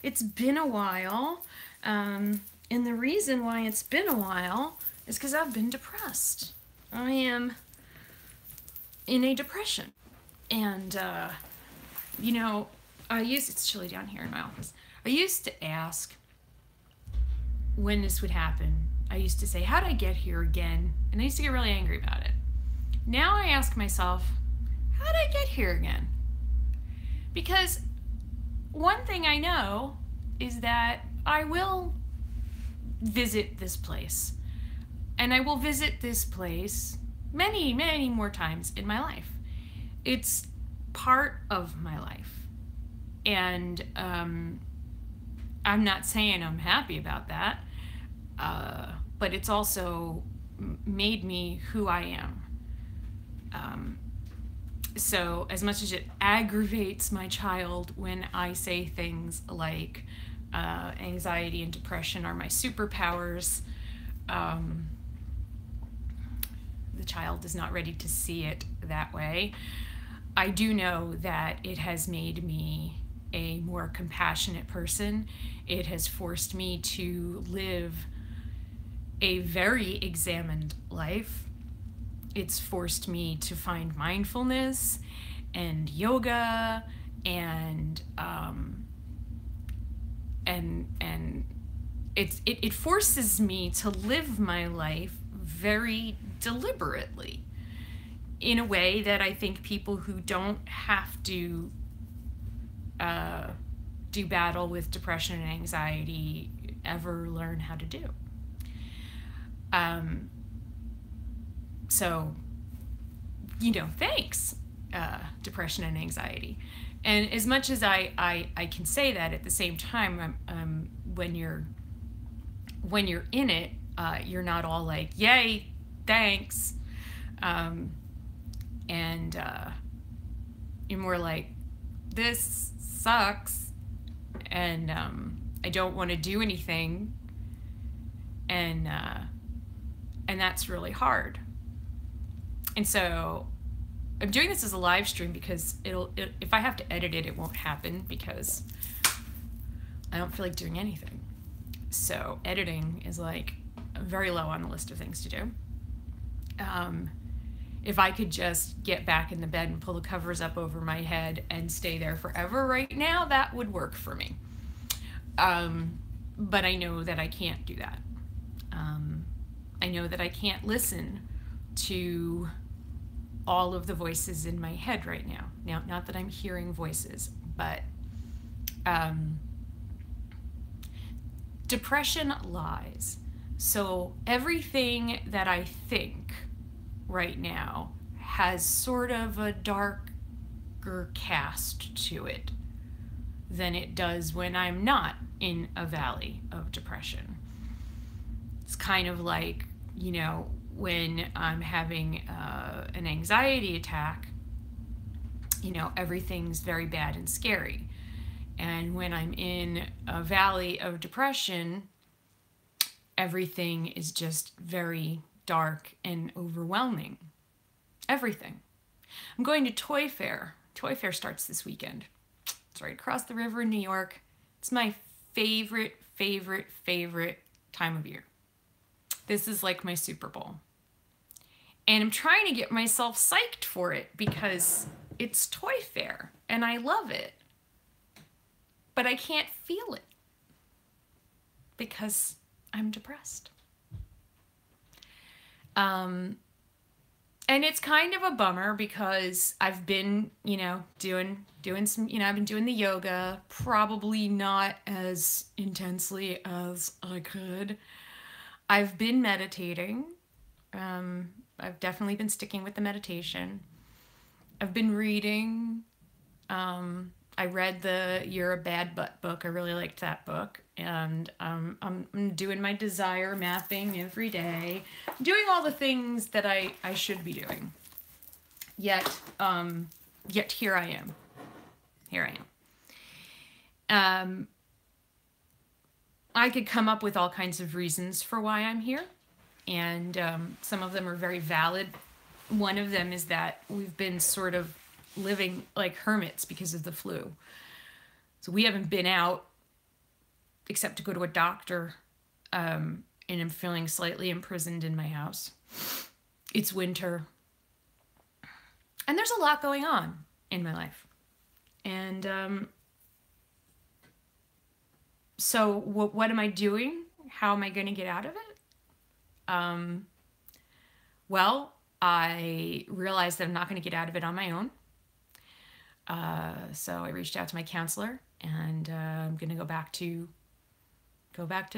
It's been a while. And the reason why it's been a while is because I've been depressed. I am in a depression. And, it's chilly down here in my office. I used to ask when this would happen. I used to say, how'd I get here again? And I used to get really angry about it. Now I ask myself, how'd I get here again? Because one thing I know is that I will visit this place. And I will visit this place many, many more times in my life. It's part of my life. And I'm not saying I'm happy about that, but it's also made me who I am. So as much as it aggravates my child when I say things like anxiety and depression are my superpowers, the child is not ready to see it that way. I do know that it has made me a more compassionate person. It has forced me to live a very examined life. It's forced me to find mindfulness and yoga and it forces me to live my life very deliberately in a way that I think people who don't have to do battle with depression and anxiety ever learn how to do. So, thanks, depression and anxiety. And as much as I can say that, at the same time, when you're in it, you're not all like, yay, thanks. And you're more like, this sucks, and I don't want to do anything, and that's really hard. And so I'm doing this as a live stream because if I have to edit it, it won't happen because I don't feel like doing anything. So editing is like very low on the list of things to do. If I could just get back in the bed and pull the covers up over my head and stay there forever right now, that would work for me. But I know that I can't do that. I know that I can't listen to all of the voices in my head right now. Now, not that I'm hearing voices, but depression lies. So everything that I think right now has sort of a darker cast to it than it does when I'm not in a valley of depression. It's kind of like, when I'm having an anxiety attack, everything's very bad and scary. And when I'm in a valley of depression, everything is just very dark and overwhelming. Everything. I'm going to Toy Fair. Toy Fair starts this weekend. It's right across the river in New York. It's my favorite time of year. This is like my Super Bowl. And I'm trying to get myself psyched for it because it's Toy Fair and I love it. But I can't feel it because I'm depressed. And it's kind of a bummer because I've been, doing some, I've been doing the yoga, probably not as intensely as I could. I've been meditating. I've definitely been sticking with the meditation. I've been reading. I read the You're a Bad Butt book. I really liked that book. And I'm doing my desire mapping every day. I'm doing all the things that I should be doing. Yet here I am. Here I am. I could come up with all kinds of reasons for why I'm here. And some of them are very valid. One of them is that we've been sort of living like hermits because of the flu. So we haven't been out except to go to a doctor, and I'm feeling slightly imprisoned in my house. It's winter. And there's a lot going on in my life. And so what am I doing? How am I going to get out of it? Well, I realized that I'm not going to get out of it on my own. So I reached out to my counselor, and I'm going to go back to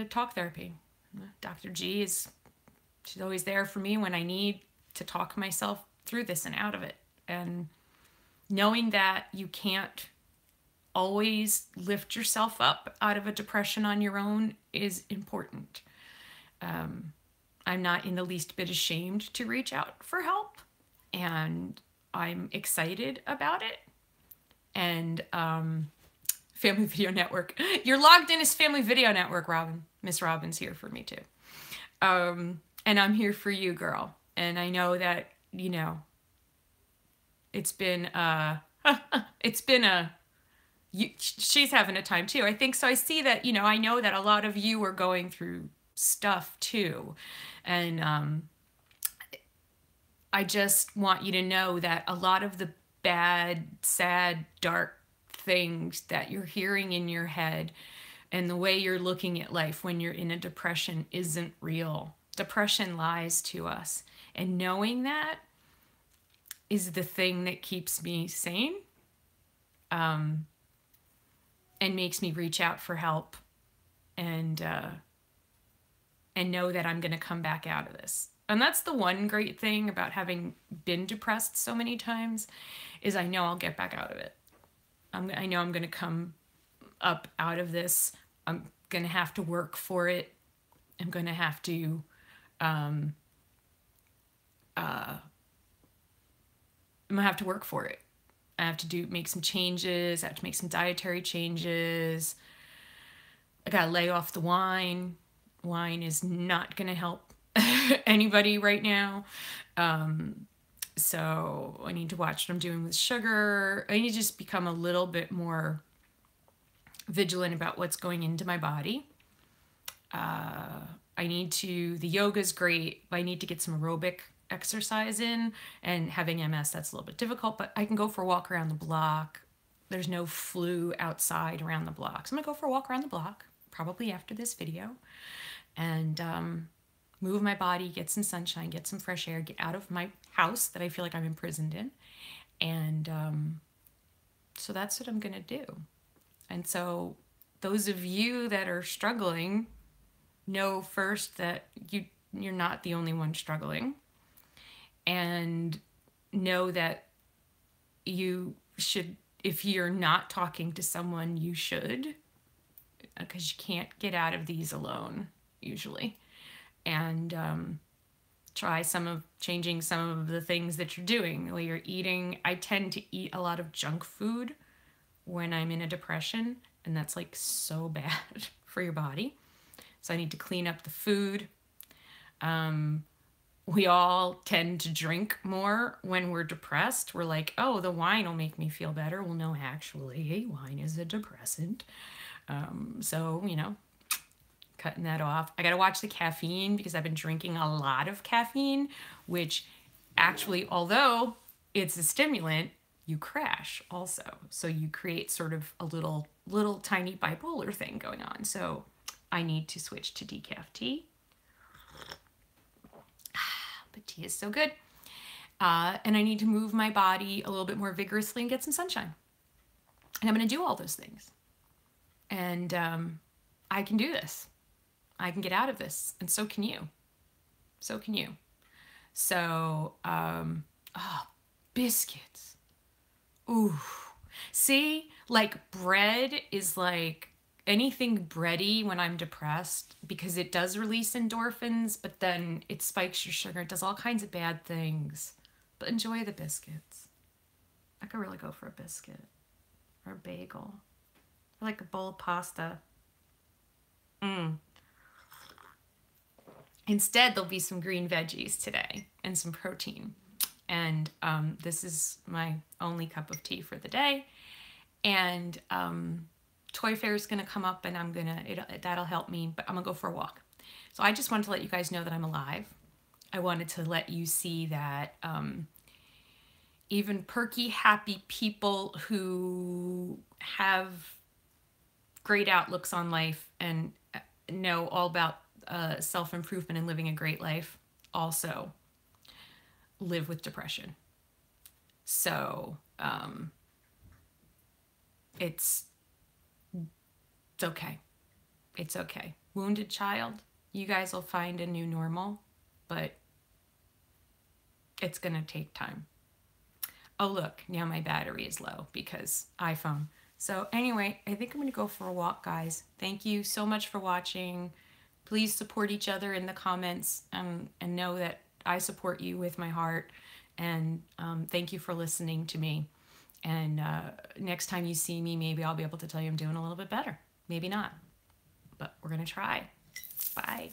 talk therapy. Dr. G she's always there for me when I need to talk myself through this and out of it. And knowing that you can't always lift yourself up out of a depression on your own is important. I'm not in the least bit ashamed to reach out for help, and I'm excited about it. And Family Video Network. You're logged in as Family Video Network, Robin. Miss Robin's here for me too. And I'm here for you, girl. And I know that, you know, it's been she's having a time too. I think so. I see that, you know, I know that a lot of you are going through stuff too. And I just want you to know that a lot of the bad, sad, dark things that you're hearing in your head and the way you're looking at life when you're in a depression isn't real. Depression lies to us. And knowing that is the thing that keeps me sane, and makes me reach out for help, and know that I'm going to come back out of this. And that's the one great thing about having been depressed so many times, is I know I'll get back out of it. I know I'm going to come up out of this. I'm going to have to work for it. I'm going to have to I'm going to have to work for it. I have to make some changes. I have to make some dietary changes. I got to lay off the wine. Wine is not going to help anybody right now. So I need to watch what I'm doing with sugar. I need to just become a little bit more vigilant about what's going into my body. The yoga's great, but I need to get some aerobic exercise in, and having MS, that's a little bit difficult, but I can go for a walk around the block. There's no flu outside around the block. So I'm gonna go for a walk around the block, probably after this video, and move my body, get some sunshine, get some fresh air, get out of my house that I feel like I'm imprisoned in. And so that's what I'm gonna do. And so those of you that are struggling, know first that you're not the only one struggling, and know that you should, if you're not talking to someone, you should, because you can't get out of these alone usually. And try changing some of the things that you're doing while you're eating. I tend to eat a lot of junk food when I'm in a depression, and that's like so bad for your body. So I need to clean up the food. We all tend to drink more when we're depressed. We're like, oh, the wine will make me feel better. Well, no, actually, wine is a depressant. So, you know, cutting that off. I got to watch the caffeine, because I've been drinking a lot of caffeine, which actually, although it's a stimulant, you crash also. So you create sort of a little tiny bipolar thing going on. So I need to switch to decaf tea. But tea is so good. And I need to move my body a little bit more vigorously and get some sunshine. And I'm going to do all those things. And I can do this. I can get out of this. And so can you. So can you. So, biscuits. Ooh. See, like bread is like anything bready when I'm depressed, because it does release endorphins, but then it spikes your sugar. It does all kinds of bad things. But enjoy the biscuits. I could really go for a biscuit or a bagel. I like a bowl of pasta. Instead, there'll be some green veggies today and some protein. And this is my only cup of tea for the day. And Toy fair is going to come up, and that'll help me, but I'm going to go for a walk. So I just wanted to let you guys know that I'm alive. I wanted to let you see that even perky, happy people who have great outlooks on life and know all about self-improvement and living a great life also live with depression. So it's okay. It's okay. Wounded child, you guys will find a new normal, but it's going to take time. Oh, look, now my battery is low because iPhone. So anyway, I think I'm going to go for a walk, guys. Thank you so much for watching. Please support each other in the comments, and know that I support you with my heart. And thank you for listening to me. And next time you see me, maybe I'll be able to tell you I'm doing a little bit better. Maybe not, but we're going to try. Bye.